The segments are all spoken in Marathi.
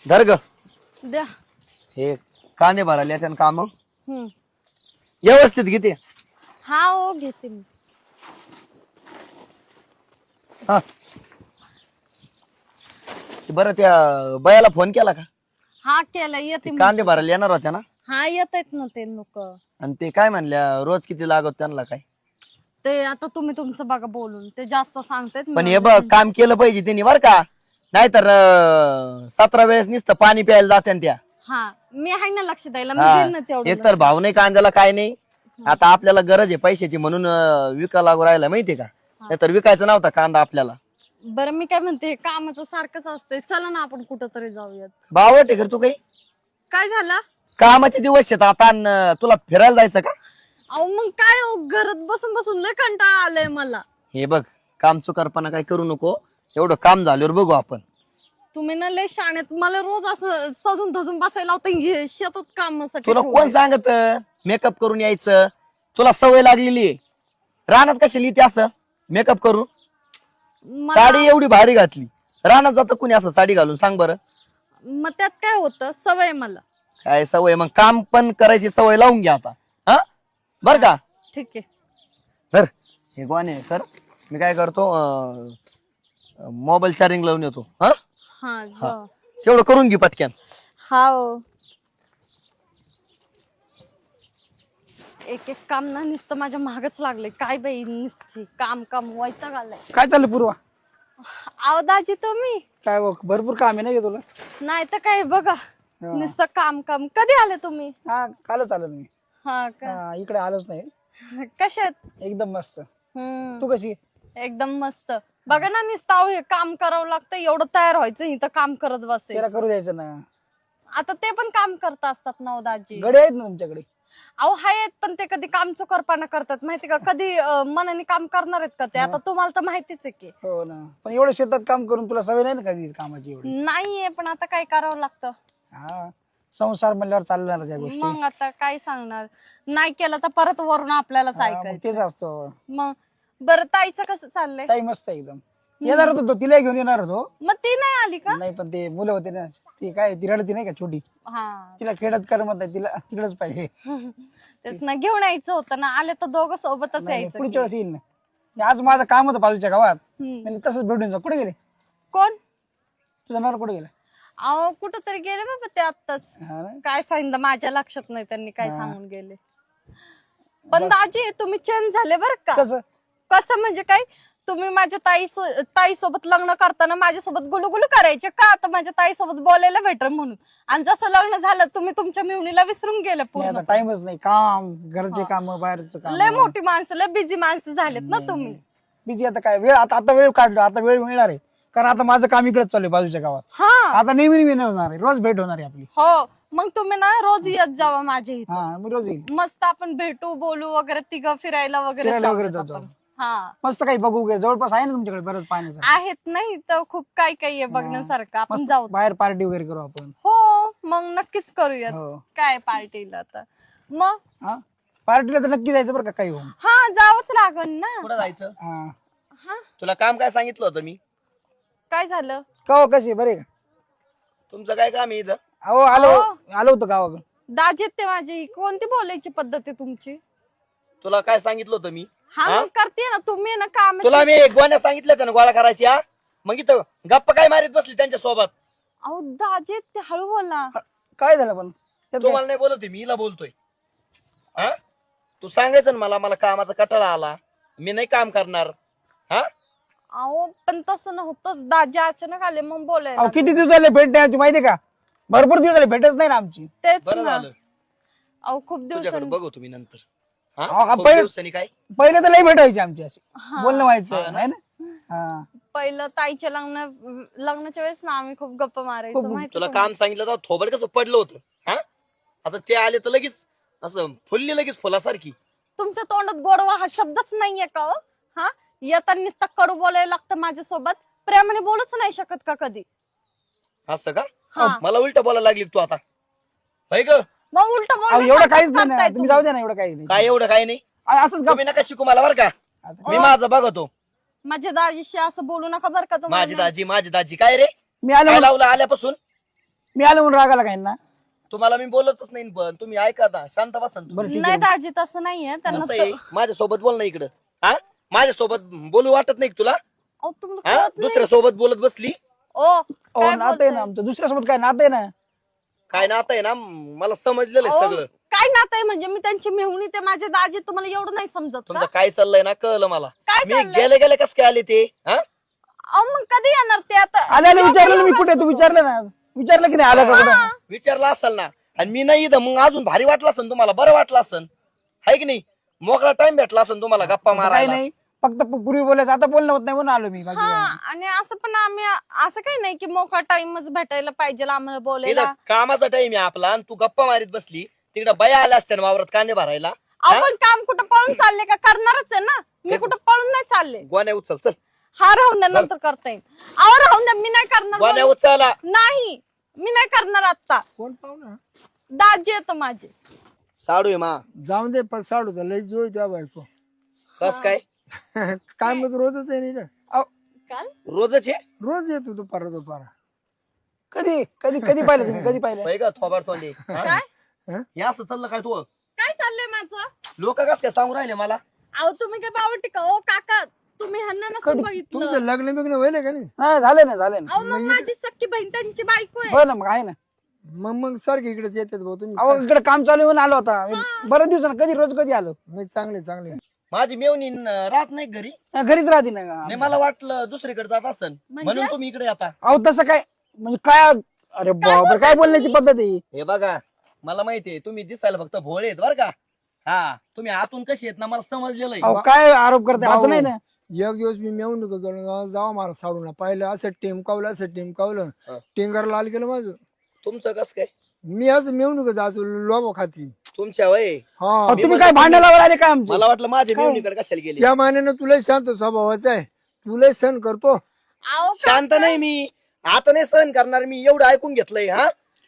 धर ग द्या. हे कांदे भरायला त्यानं काम हम्म. व्यवस्थित घेते. हा हो घेते मी. हा बरं त्या बयाला फोन केला का? हा केलं येते मी. कांदे भरायला येणार होत्या ना? हा येत आहेत ना ते लोक. आणि ते काय म्हणल्या रोज किती लागत त्यांना काय? ते आता तुम्ही तुमचं बघा बोलून ते जास्त सांगतायत. पण हे बघ काम केलं पाहिजे त्यांनी बर का, नाहीतर 17 वेळेस नुसतं पाणी प्यायला जात्या त्या. हा मी आहे ना लक्ष द्यायला. मी हा, घेईन ना तेवढं. एक तर भाव नाही कांद्याला काय नाही. आता आपल्याला गरज आहे पैशाची म्हणून विका लागू राहिला माहितीये का? नाहीतर विकायचं नव्हता कांदा आपल्याला. बरं मी काय म्हणते हे कामाचं सारखंच असतंय. चला ना आपण कुठं तरी जाऊयात. भावट आहे का तू काही? काय झालं? कामाचे दिवस आहेत आता तुला फिरायला जायचं का? अहो मग काय हो, घरात बसून बसून लय कंटाळा आलाय मला. हे बघ काम चुकारपणा काय करू नको. एवढं काम झाल्यावर बघू आपण. तुम्ही ना लय शाळेत मला रोज असं सजून धजून बसायला होतं हे शेतात कामासाठी. तुला कोण सांगत मेकअप करून यायचं? तुला सवय लागलेली आहे. रानात कशी लिहिते असं मेकअप करून? साडी एवढी भारी घातली, रानात जातं कुणी असं साडी घालून? सांग बरं. मग त्यात काय होतं, सवय आहे मला. काय सवय? मग काम पण करायची सवय लावून घ्या आता. हा बर का? ठीक आहे. तर हे गोणे कर. मी काय करतो मोबाईल चार्जिंग लावून येतो. हा हा जाऊ. तेवढं करून घे पटक्यान. हा हो. एक एक काम ना नुसतं माझ्या महागच लागले. काय बाई नुसती काम काम वैताग आलाय. काय चाललं पूर्वा? अहो दाजी तुम्ही काय बघ भरपूर काम आहे ना तुला. नाही तर काय बघा नुसतं काम काम. कधी आले तुम्ही? हा कालच आलो मी. हा का? हा, इकडे आलोच नाही. कशात? एकदम मस्त. हम्म तू कशी? एकदम मस्त. बघा ना नुसतं अहो हे काम करावं लागतं. एवढं तयार व्हायचं इथं काम करत त्याला बसायचं. करू द्यायचं ना. आता ते पण काम करत असतात ना हो दाजी. गडे आहेत ना तुमच्याकडे? अहो आहेत पण ते कधी काम चुकारपणा करतात माहिती का? कधी मनाने काम करणार आहेत का ते? आता तुम्हाला तर माहितीच आहे की. हो ना, पण एवढं शेतात काम करून तुला सवय नाही ना कधी कामाची एवढी? नाहीये पण आता काय करावं लागतं. हा, संसार म्हणल्यावर चालणार त्या गोष्टी. मग आता काय सांगणार, नाही केलं तर परत वरून आपल्यालाच हा, मग ऐकायचं. तेच असतं. मग बरं ताईचं कसं चाललंय? ताई मस्त आहे एकदम. येणार होतो तिला घेऊन येणार होतो. मग ती नाही आली का? नाही पण ते मुलं होते ना, ती काय ती रडती नाही का छोटी, हा तिला खेळत करमत नाही, तिला तिकडच पाहिजे. तेच ना, घेऊन यायचं होतं ना. आले तर दोघं सोबतच नाही, यायचं पुढच्या वेळेस येईल ना. आज माझं काम होतं बाजूच्या गावात, हम्म. म्हणजे तसंच भेटून जा. कुठे गेले कोण? तुझा नवरा? कुठे गेला? अहो कुठं तरी गेले बाबा ते आत्ताच. हा ना. काय सांगितलं माझ्या लक्षात नाही त्यांनी काय सांगून गेले. पण दाजी तुम्ही चेंज झाले बरं का? कसं? कसं म्हणजे काय? तुम्ही माझ्या ताई सोबत लग्न करताना माझ्यासोबत गुलुगुलू करायचे का? आता माझ्या ताई सोबत बोलायला भेटर म्हणून. आणि जसं लग्न झालं तुम्ही तुमच्या मिवणीला विसरून गेले नाही, पूर्ण. आता टाइमच नाही. काम, घरचे काम, बाहेरचं काम. लय मोठी माणसं, लय बिझी माणसं झालेत ना तुम्ही. बिझी आता काय वेळ, आता वेळ काढलो, आता वेळ मिळणार आहे. कारण आता माझं काम इकडेच चालू आहे बाजूच्या गावात. हा आता नेहमी नेहमी नाही होणार आहे, रोज भेट होणार आहे आपली. हो मग तुम्ही ना रोज येत जावा माझ्या इथे. हा, मी रोज येईल. मस्त आपण भेटू, बोलू वगैरे, तिघं फिरायला वगैरे फिरायला वगैरे जाऊयात जातो. आपण. हा मस्त काही बघू वगैरे. जवळपास आहे ना तुमच्याकडे बरंच पाहण्याचं? आहेत नाही तर खूप काय काय आहे बघण्यासारखं. आपण मस्त जाऊ. बाहेर पार्टी वगैरे करू आपण. हो मग नक्कीच करूयात. हो. काय पार्टीला तर मग हा, पार्टीला तर नक्की जायचं बरं का काही होऊन. हा जावंच लागल ना. कुठं जायचं? हा, हा तुला काम काय सांगितलं होतं मी? काय झालं? का हो, कशी बरे का? तुमचं काय काम आहे इथं? अहो आलो आलो होतो गावाकडे. दाजीत ते माझी कोणती बोलायची पद्धत आहे तुमची? तुला काय सांगितलं होतं मी? हा मग करते ना तुम्ही ना काम. तुला मी गोण्या सांगितल्या होत्या ना गोळा करायची. हा मग इथं गप्पा काय मारीत बसली त्यांच्या सोबत? अहो दाजीत ते हळू बोला. काय झालं पण त्यात काय? तुम्हाला नाही बोलतोय मी, हिला बोलतोय. हा तू सांगायचं ना मला, मला कामाचा कटाळा आला, मी नाही काम करणार. हा अहो पण तसं नव्हतंच. दाजी अचानक आले मग बोलायला अहो किती दिवस झाले भेट नाही आमची माहितीये का? भरपूर दिवस झाले भेटच नाही ना आमची. तेच बरं ना. झालं. अहो खूप तुझ्याकडे दिवसांनी. बघू तुम्ही नंतर. हा, हा खूप पहिले- दिवसांनी काय? पहिले तर लई भेट व्हायची आमची अशी, हा. बोलणं व्हायचं हा ना? आहे ना. हा, पहिलं ताईच्या लग्नाच्या वेळेस ना आम्ही खूप गप्पा मारायचो खूप. माहिती तुला का? काम सांगितलं तर थोबड कसं पडलं होतं. हा आता ते आले तर लगेच असं फुलली, लगेच फुलासारखी. तुमच्या तोंडात गोडवा हा शब्दच नाहीये का हो? हा येताना नुसतं कडू बोलायला लागतं माझ्यासोबत. प्रेमाने बोलूच नाही शकत का कधी? असं का? हा. मला उलट बोलायला लागली तू आता. होय ग? मग उलट अहो एवढं काहीच नाही ना, तुम्ही जाऊ द्या ना. एवढं काही नाही. काय एवढं काय नाही. असंच गप. तुम्ही नका शिकू मला बरं का. आता मी माझं बघतो. माझ्या दाजीशी असं बोलू नका बरं का तुम्हाला. माझी दाजी काय रे? मी आलो काय लावलं आल्यापासून? मी आलो म्हणून रागाला काय ना. तुम्हाला मी बोलतच नाही पण तुम्ही ऐका ना, शांत बसा ना तुम्ही. बरं ठीक नाही आहे. दाजी तसं नाहीये त्यांना असं आहे, माझ्यासोबत बोल ना इकडं. हा माझ्यासोबत बोलू वाटत नाही का तुला? अहो, तुम्हाला हा कळत नाही. दुसऱ्या सोबत बोलत बसली. ओ अहो काय नातं आहे बोलताय? ना आमचं, दुसऱ्यासोबत काय नातं आहे ना. काय नातं आहे ना, मला समजलेलं आहे अहो, सगळं. काय नातं आहे म्हणजे मी त्यांची मेहुणी ते माझे दाजी तुम्हाला एवढं नाही समजत का? तुमचं काय चाललंय ना कळलं मला. काय मी चाललंय? गेले गेले कस काय आले ते? हा अहो मग कधी येणार ते आता? आले विचारलं ना मी कुठे, तू विचारलं ना, विचारलं की नाही आला का कुठं. विचारला असेल ना, आणि मी नाही इथं, मग अजून भारी वाटलं असेल तुम्हाला, बरं वाटलं असेल आहे की नाही? मोकळा टाइम भेटला असेल तुम्हाला गप्पा असं काही मारायला. नाही, फक्त पूर्वी बोलायचं, आता बोलणं होत नाही म्हणून आलो मी. बाकी हा काय नाही. आणि असं पण आम्ही असं काही नाही की मोका टाइमच भेटायला पाहिजे आम्हाला बोलायला. इथं कामाचा टाइम आहे आपला, आणि तू गप्पा मारीत बसली. तिकडे बाया आल्या असत्या ना वावरात कांदे भरायला. आपण काम कुठं पळून चालले का? करणारच आहे ना मी, कुठं पळून नाही चालले. गोण्या उचल चल. हा राहून द्या, नंतर करता येईल. अहो राहून द्या, मी नाही करणार. गोण्या उचला. नाही मी नाही करणार आता. कोण पाहुणा दाजी येतो माझे. साडू आहे मा. जाऊन दे पण साडू लय जोय त्या बायको. कस काय? काय मग रोजच आहे ना, काल रोजच आहे. रोज येतो दुपारा. कधी कधी कधी पाहिलं तुम्ही, कधी पाहिलं? होय का थोबाड तोंडी? हा? काय हे असं चाललं काय तू? काय चाललंय माझं? लोक कस काय सांगू राहिले मला? अहो तुम्ही काय बावटी का? ओ काका तुम्ही ह्यांना नसून बघितलं. तुमचं लग्न बिग्न व्हायला का नाही? नाही झालं ना, झालं ना. अहो मग माझी सख्खी बहीण त्यांची बायको आहे. हो ना, मग आहे ना. मग सारखे इकडेच येतात भाऊ तुम्ही. अहो इकडे काम चालू आहे म्हणून आलो होता. बऱ्याच दिवसानं कधी रोज कधी आलो. नाही चांगले माझी मेवणी राहत नाही घरी. हा, घरीच राहते ना. नाही मला वाटलं दुसरीकडे जात असन म्हणून तुम्ही इकडे येता. अहो तसं काय म्हणजे काय, अरे बापरे काय बोलण्याची पद्धत आहे. हे बघा मला माहितीये तुम्ही दिसायला फक्त भोळे आहेत बर का. हा तुम्ही आतून कशी आहेत ना मला समजलेलं आहे. अहो काय आरोप करते, असं नाही ना. एक दिवस मी मेवून गेलो, जावा मला साडून पाहिलं, असं टेमकावलं हा. टेंगर लाल केलं माझं. तुमचं कस काय? मी असं मेवून जातो लोबो खाती. तुमच्या वय हा अहो, तुम्ही काय भांडायला आले काय आमचे? मला वाटलं माझ्या मेवणीकडे कशाला गेले. त्या मानानं तुला शांत स्वभावाचा आहे, तुला सण करतो. अहो शांत नाही मी, आता नाही सहन करणार मी, एवढं ऐकून घेतलंय. हा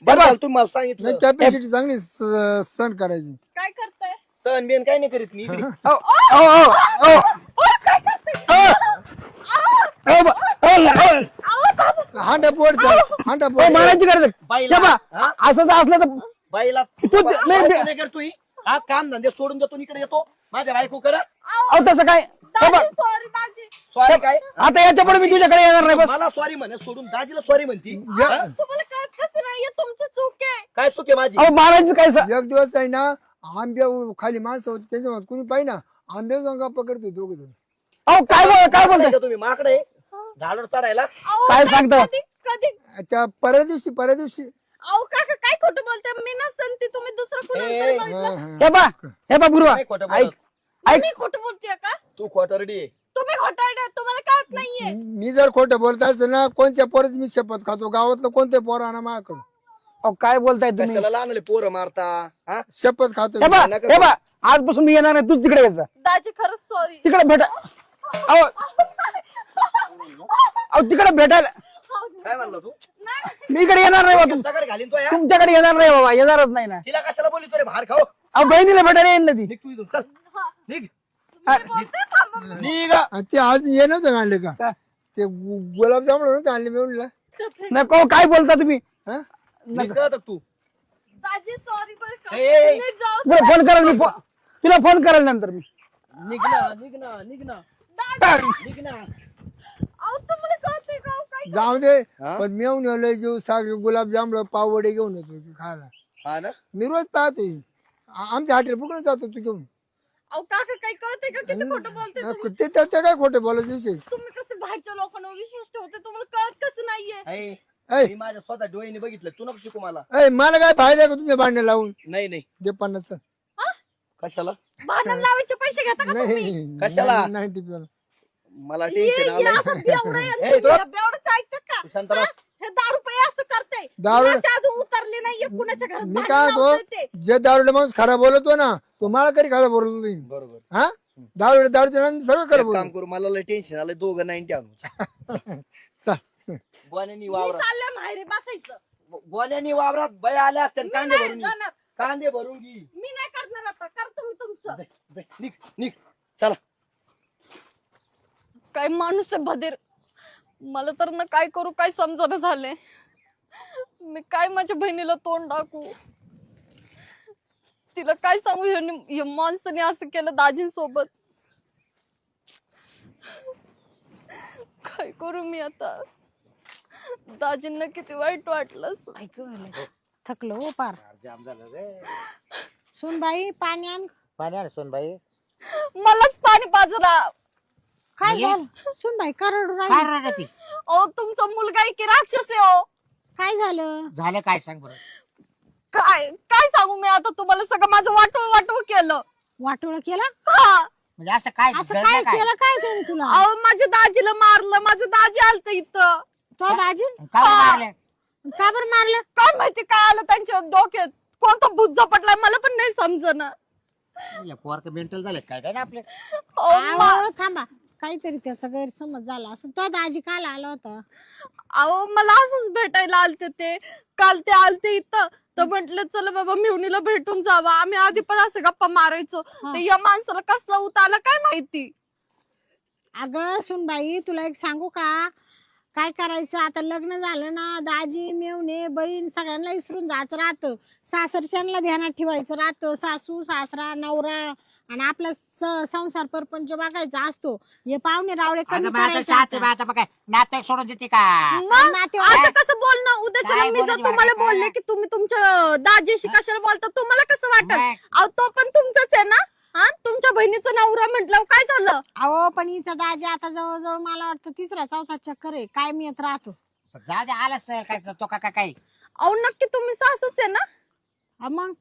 बरं झालं तुम्ही मला सांगितलं. नाही कॅपॅसिटी चांगली सण करायची. काय करताय? सहन बिन काही नाही करीत मी इकडे. अहो, अहो, अहो, अहो. अहो, अहो, अहो, हांडा अहो, मारायची गरज आहे. बाईला हे बा, हा? असं जर असलं तर बाईला नाही, करतो ही. हा काम धंदे सोडून देतो इकडे येतो माझ्या बायकोकडे. अहो तसं काय, हे बा, दाजी सॉरी दाजी. सॉरी काय? आता याच्या पुढे मी तुझ्याकडे येणार नाही. बस मला सॉरी म्हणे सोडून दाजीला सॉरी म्हणती. तुम्हाला कळत कसं नाहीये? तुमची चूक आहे. काय चूक आहे माझी? अहो मारायचं काय एक दिवस आहे ना, आंब्या खाली माणसं होती त्याच्यामध्ये कुणी पाहिजे ना, आंब्या जाऊन गप्पा करतो दोघं जण. अहो काय बोलताय का तुम्ही माकडे झाडावर चढायला? अहो, काय सांगता? कधी कधी त्या परवा दिवशी अहो काका काय खोटं बोलताय? मी नसन ती, तुम्ही दुसरं कोणाला तरी बघितलं. हे बा बुरवा, नाही खोटं ऐक बोलत. मी खोटं बोलतेय का? तू खोटरडी आहे. तुम्ही खोटारडे, तुम्हाला कळत नाहीये. मी जर खोटं बोलत असेल ना, कोणत्या पोरात मी शपथ खातो, गावातलं कोणत्या पोरा आणा माझ्याकडून अहो काय बोलताय तुम्ही? कशाला लहानले पोरं मारता? हा शपथ खातो हे बा, मी. हे बा, आजपासून मी येणार नाही, तूच तिकडे यायचा. दाजी खरंच सॉरी. तिकडे भेटा. अहो अहो तिकडे भेटायला काय म्हणलं तू? मी इकडे येणार नाही बा. दगड घालीन तो या. तुमच्याकडे येणार नाही बाबा, येणारच नाही ना. तिला कशाला बोलली तरी बाहेर खाऊ. अहो बहिणीला भेटायला येईल ना ती. निघ तू इथून चल. निघ हा, निघ. आणि ते आज ये नव्हतं आणले का, का? ते गुलाबजामुन नव्हते आणले मिळून. नको काय बोलता तुम्ही? निघ आता तू. दाजी सॉरी बरं का. ए, ए, ए. नीट जाऊ. बरं फोन करेल मी, तिला फोन करेल नंतर मी. निघ ना निघ ना निघ ना निघ ना. अहो तुम्हाला कळतंय का? अहो, काय जाऊ दे, हा? पण मेवून आलोय जीव सागर गुलाबजाम पावडे घेऊन येतो ते खायला. हा ना मी रोज पाहतोय आमच्या हॉटेल पकडून जातो तू घेऊन. अहो काका काय कळतंय का? किती खोटं बोलते तुम्ही? ते त्याचं काय खोटं बोलायचं विषय. तुम्ही कसं बाहेरच्या लोकांवर विश्वास ठेवते? तुम्हाला कळत कसं नाहीये? ऐ, ऐ, मी माझ्या स्वतः डोळ्याने बघितलं. तू नको शिकू मला. ऐ, मला काय फायदा का तुमच्या भांडण लावून नाही नाही दे 50. कशाला भांडण लावायचे पैसे घेता का तुम्ही? नाही कशाला? नाही टिपलं. मला हे टेन्शन हे आलं. असं बेवडं आहे ए, तुम्ही. तो- या बेवडंच ऐकतात का? शांत बस. हा? हे 10 रुपये असं करते. दारू- अजून उतरले नाहीये कुणाच्या घरात. मी भांडण काय लावतोय होतो, ते. जे दारुडे माणूस खराब बोलतो ना, तो मला कधी खराब बोलतो नाही. बरोबर. हा दारूच्या सगळं खराब एक काम बोलतो. करू, मला लय टेन्शन आलं. 290 आणू. चल. गोण्यानी मी वावरात चालले माहेरी बसायचं. गोण्यानी वावरात बया आल्या असत्या. मी कांदे नाही भरून घे. जाणार. कांदे भरून घे. मी नाही करणार आता. कर तुम्ही तुमचं. जाय, जाय. निघ निघ चला. काय माणूस आहे बधीर. मला तर ना काय करू काय समजणं झालंय. मी काय माझ्या बहिणीला तोंड टाकू, तिला काय सांगू या माणसाने असं केलं दाजींसोबत. काय करू मी आता, दाजींना किती वाईट वाटलं. थकलो हो पार. जाम झालं रे. सुनबाई पाणी आण. पाणी आण सोनबाई. मलाच पाणी पाजला. काय म्हणजे? झालं सुनबाई करडू काय राहिली. रडती? अहो तुमचा मुलगा आहे की राक्षस आहे हो. काय झालं? झालं काय सांग बरं. काय काय सांगू मी आता तुम्हाला, सगळं माझं वाटोळ केलं. वाटोळ केला? हा. म्हणजे असं काय असं घडलं काय काय? केलं काय त्याने तुला? अहो माझ्या दाजीला मारलं, माझं दाजी आलत इथं. तो दाजी काय मारलं? का बरं मारलं? काय माहिती काय आलं त्यांच्या डोक्यात, कोणता भूत झपटलाय मला पण नाही समजणं. पोरक मेंटल झालं काय काय ना आपलं. अहो, थांबा, काहीतरी त्याचा गैरसमज झाला असं. तो दाजी काल आला होता? अहो मला असंच भेटायला आलते ते, काल ते आलते इथं, तर म्हंटल चला बाबा मिवणीला भेटून जावं. आम्ही आधी पण असं गप्पा मारायचो, तर या माणसाला कसला उतारला काय माहिती. अगं सुनबाई तुला एक सांगू का, काय करायचं आता, लग्न झालं ना, दाजी मेवणे बहीण सगळ्यांना विसरून जायचं राहतं. सासरच्यांना ध्यानात ठेवायचं राहतं, सासू सासरा नवरा आणि आपला संसार परपंच बघायचा असतो. हे पाहुणे रावळे कमी अगं मग आता करायचे शांती आता. मग आता मग काय नाटक सोडून देते का? मग नातेवाईक- असं कसं बोलणं, उद्याच्या काय मी जर बोलायची तुम्हाला वाटत बोलले काय? की तुम्ही तुमच्या दाजीशी कशाला बोलता, तुम्हाला कसं वाटत. मग अहो तो पण तुमचाच आहे ना. हा, तुमच्या बहिणीचा नवरा म्हटलं काय झालं. अहो पण हिचा दाजी आता जवळजवळ मला वाटतं तिसरा चौथा चक्कर आहे, काय मी येत राहतो. जाऊ दे आलाच काय तो का काय. अहो नक्की तुम्ही सासूच आहे ना. हा मग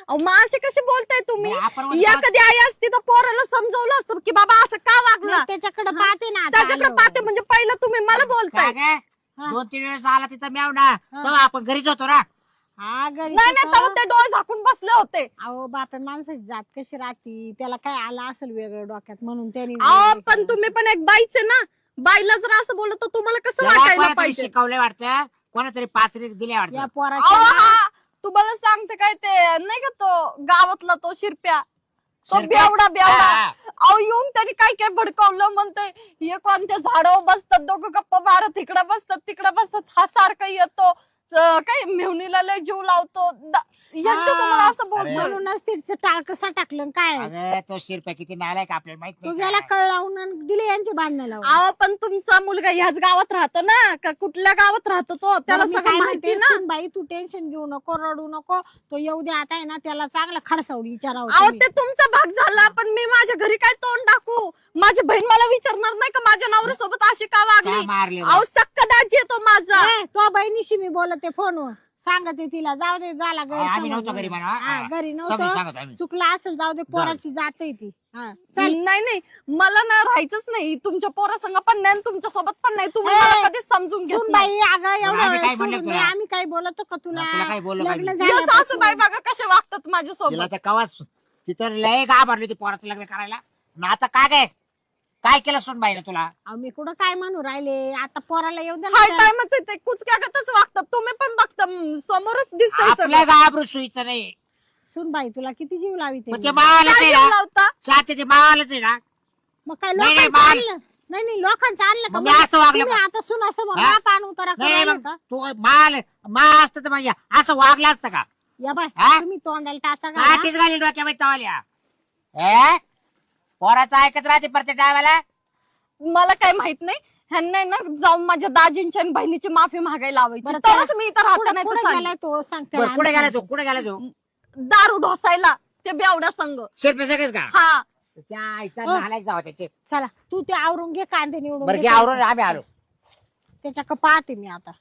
अहो मग असे कसे बोलताय तुम्ही. मग आपण या कधी आई असती तर पोराला समजवलं असतं की बाबा असं का वागला. त्याच्याकडे पाहते ना आता त्याच्याकडे आल्यावर. पाहते म्हणजे पहिलं तुम्ही मला बोलताय. काय ग? 2-3 वेळेस आला तिथं म्याव ना, तेव्हा आपण घरीच होतो ना. हा घरी नाही नाही, कसं- तेव्हा ते डोळे झाकून बसले होते. अहो बापे माणसाची जात कशी राहती, त्याला काय आलं असेल वेगळं डोक्यात म्हणून त्याने अहो पण तुम्ही पण एक बाईच आहे ना. बाईला जर असं बोलत तर तुम्हाला कसं त्याला वाटायला कोणातरी पाहिजे. शिकवलंय वाटतं, कोणातरी पाचरी दिल्या या वाटतं. पोराच्या अहो हा, तुम्हाला सांगते काय ते नाही का तो गावातला तो शिरप्या, तो शिरप्या? बेवडा हा. अहो येऊन त्यांनी काय काय भडकावलं म्हणतोय, हे कोणत्या झाडावर बसतात दोघं गप्पा मारत, इकडे बसतात तिकडे बसतात, हा सारखा येतो काय मेहुणीला लय जीव लावतो. यांच्यासमोर असं बोलतो. म्हणूनच तिचं टाळ कसा टाकलं काय अगं तो शिरप्या किती नालायक आपल्याला माहित तू नाही गेला का? कळ लावून आणि दिले यांचे भांडणं लावून. अहो पण तुमचा मुलगा ह्याच गावात राहतो ना, का कुठल्या गावात राहतो तो, त्याला बरं, मी सगळं काय माहिती म्हणते, ना. सुनबाई तू टेन्शन घेऊ नको, रडू नको. तो येऊ दे आता आहे ना, त्याला चांगला खडसावडी विचारावं अहो तुम्ही. ते तुमचा भाग झाला, पण मी माझ्या घरी काय तोंड टाकू. माझी बहीण मला विचारणार नाही का माझ्या नवऱ्यासोबत अशी का का वागली. मारले अहो सक्का दाजी येतो माझा. ए, तो बहिणीशी मी बोलते फोनवर, सांगते तिला जाऊ दे, झाला आम्ही नव्हतो घरी म्हणा. घरी समजून नव्हतं, सांगत आम्ही. चुकला असेल जाऊ दे, पोराची जात ती. हा, चल. नाही नाही, मला ना राहायचंच नाही तुमच्या पोरासंग पण नाही, तुमच्या सोबत पण नाही. तुम्ही ए, मला कधीच समजून घेत नाही. सुनबाई अगं एवढं आम्ही काय वेळ म्हणलं सोडून तुला? दे, आम्ही काय बोलतो का तुला? तुला काय बोललो काय लग्न मी? या झाल्यापासून- सासूबाई बघा कसे वागतात तिला माझ्यासोबत. तर कवा तिथं लय घाबरली होती पोराचं लग्न करायला ना. आता काय केलं सुनबाईला तुला? अहो, मी कुठं काय म्हणू राहिले, आता पोराला येऊ दे ना हाय त्याला. टाइमच आहे ते, कुचक्यागतच वागतात. तुम्ही पण बघता समोरच दिसतंय आपल्या सगळं. घाबरू सुईचं नाही. सुनबाई तुला किती जीव लावी मग ते मावालाच काय आहे जीव ना, लावता? शांती ते मावालाच आहे ना. मग काय नाही, नाही, लोकांचं माल. आणलं नाही लोकांचं आणलं का? मग मी असं वागलं तुम्ही का? आता सुना समोर हा? पान उतारा नाही करायला मग का? तू मा असतं तर मग असं वागलं असतं का? या बाय हा? तुम्ही तोंडाला टाचा काठीच घाली डोक्यामध्ये तवाल्या. ए पोराचं ऐकत राहते प्रत्येक टायमाला. मला काय माहित नाही. ह्यांना ना जाऊन माझ्या दाजींच्या आणि बहिणीची माफी मागायला लावायची, बरं, तरच मी इथं राहते. नाही तर कुठे चालेल. गेलाय तो सांगते बरं, कुठे गेला तू? कुठे गेला तू? दारू ढोसायला ते बेवड्या संघ. शिरपे सगळेच का? हा त्या आईचा हो. नालायक जावा त्याचे. चला तू ते आवरून घे, कांदे निवडून बरं घे. घे आवरून आम्ही आलो. त्याच्या का पाहते मी आता.